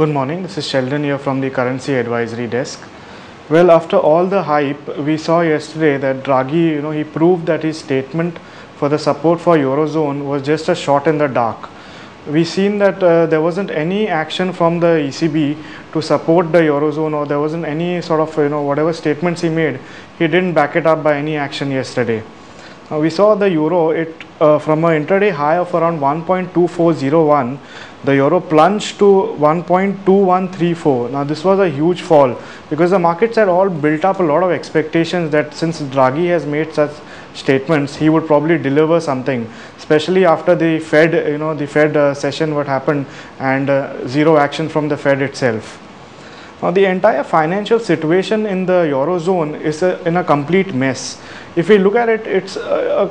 Good morning, this is Sheldon here from the Currency Advisory Desk. Well, after all the hype, we saw yesterday that Draghi, he proved that his statement for the support for Eurozone was just a shot in the dark. We've seen that there wasn't any action from the ECB to support the Eurozone, or there wasn't any sort of, whatever statements he made, he didn't back it up by any action yesterday. We saw the euro, from an intraday high of around 1.2401, the euro plunged to 1.2134. Now this was a huge fall because the markets had all built up a lot of expectations that since Draghi has made such statements, he would probably deliver something, especially after the Fed, the Fed session what happened, and zero action from the Fed itself. Now the entire financial situation in the Eurozone is in a complete mess. If we look at it, it's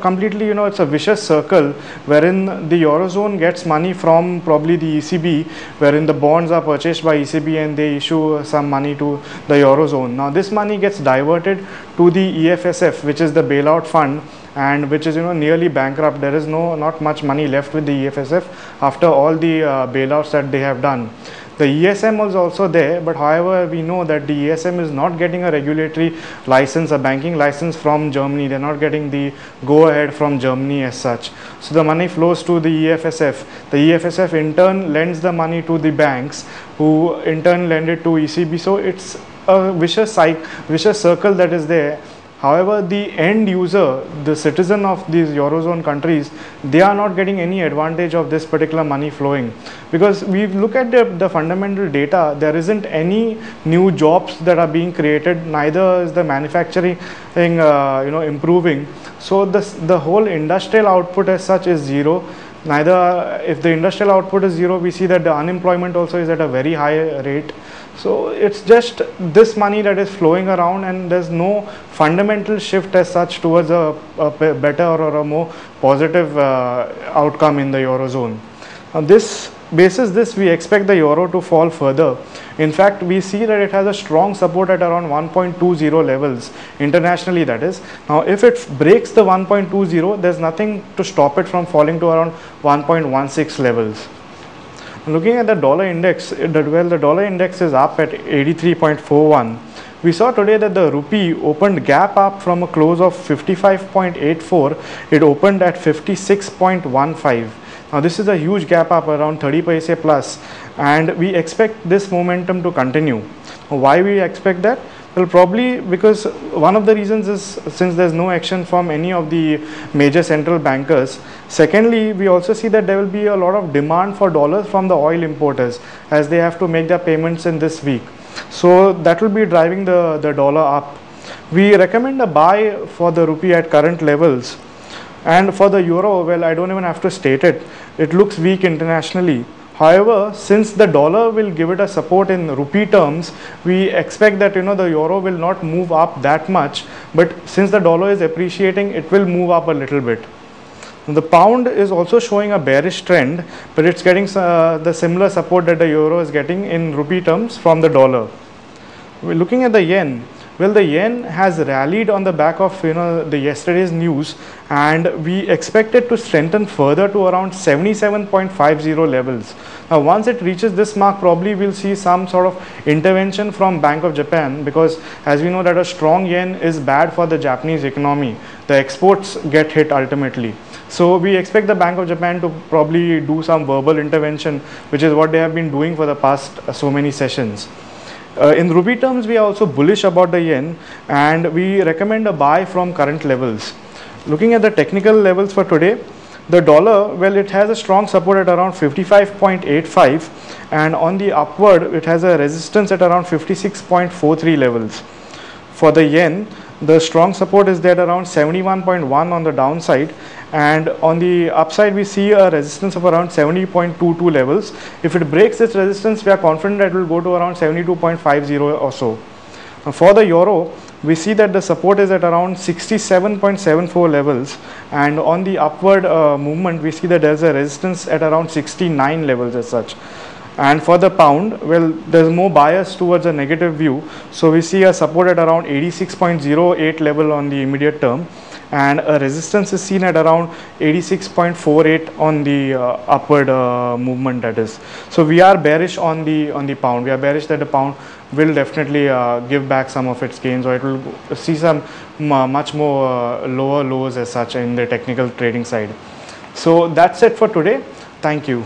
completely, it's a vicious circle wherein the Eurozone gets money from probably the ECB, wherein the bonds are purchased by ECB and they issue some money to the Eurozone. Now this money gets diverted to the EFSF, which is the bailout fund, and which is nearly bankrupt. There is not much money left with the EFSF after all the bailouts that they have done. The ESM was also there, but however we know that the ESM is not getting a regulatory license, a banking license from Germany. They're not getting the go-ahead from Germany as such. So the money flows to the EFSF. The EFSF in turn lends the money to the banks, who in turn lend it to ECB. So it's a vicious circle that is there. However, the end user, the citizen of these Eurozone countries, they are not getting any advantage of this particular money flowing. Because we look at the fundamental data, there isn't any new jobs that are being created, neither is the manufacturing improving. So the whole industrial output as such is zero. Neither, if the industrial output is zero, we see that the unemployment also is at a very high rate. So it's just this money that is flowing around, and there's no fundamental shift as such towards a better or a more positive outcome in the Eurozone. Now basis this, we expect the euro to fall further. In fact, we see that it has a strong support at around 1.20 levels, internationally that is. Now, if it breaks the 1.20, there's nothing to stop it from falling to around 1.16 levels. Looking at the dollar index, the dollar index is up at 83.41. We saw today that the rupee opened gap up from a close of 55.84. It opened at 56.15. Now this is a huge gap up, around 30 paise plus, and we expect this momentum to continue. Why we expect that? Well, probably because one of the reasons is since there's no action from any of the major central bankers. Secondly, we also see that there will be a lot of demand for dollars from the oil importers as they have to make their payments in this week. So that will be driving the dollar up. We recommend a buy for the rupee at current levels. And for the euro, well, I don't even have to state it. It looks weak internationally. However, since the dollar will give it a support in rupee terms, we expect that the euro will not move up that much. But since the dollar is appreciating, it will move up a little bit. The pound is also showing a bearish trend, but it's getting the similar support that the euro is getting in rupee terms from the dollar. We're looking at the yen. Well, the yen has rallied on the back of the yesterday's news, and we expect it to strengthen further to around 77.50 levels. Now, once it reaches this mark, probably we'll see some sort of intervention from Bank of Japan, because as we know that a strong yen is bad for the Japanese economy. The exports get hit ultimately. So we expect the Bank of Japan to probably do some verbal intervention, which is what they have been doing for the past so many sessions. In rupee terms, we are also bullish about the yen, and we recommend a buy from current levels. Looking at the technical levels for today, the dollar, well, it has a strong support at around 55.85, and on the upward, it has a resistance at around 56.43 levels. For the yen, the strong support is there at around 71.1 on the downside, and on the upside we see a resistance of around 70.22 levels. If it breaks this resistance, we are confident that it will go to around 72.50 or so. For the euro, we see that the support is at around 67.74 levels, and on the upward movement we see that there is a resistance at around 69 levels as such. And for the pound, well, there's more bias towards a negative view, so we see a support at around 86.08 level on the immediate term, and a resistance is seen at around 86.48 on the upward movement, that is. So we are bearish on the pound. We are bearish that the pound will definitely give back some of its gains, or it will see some much more lower lows as such in the technical trading side. So that's it for today. Thank you.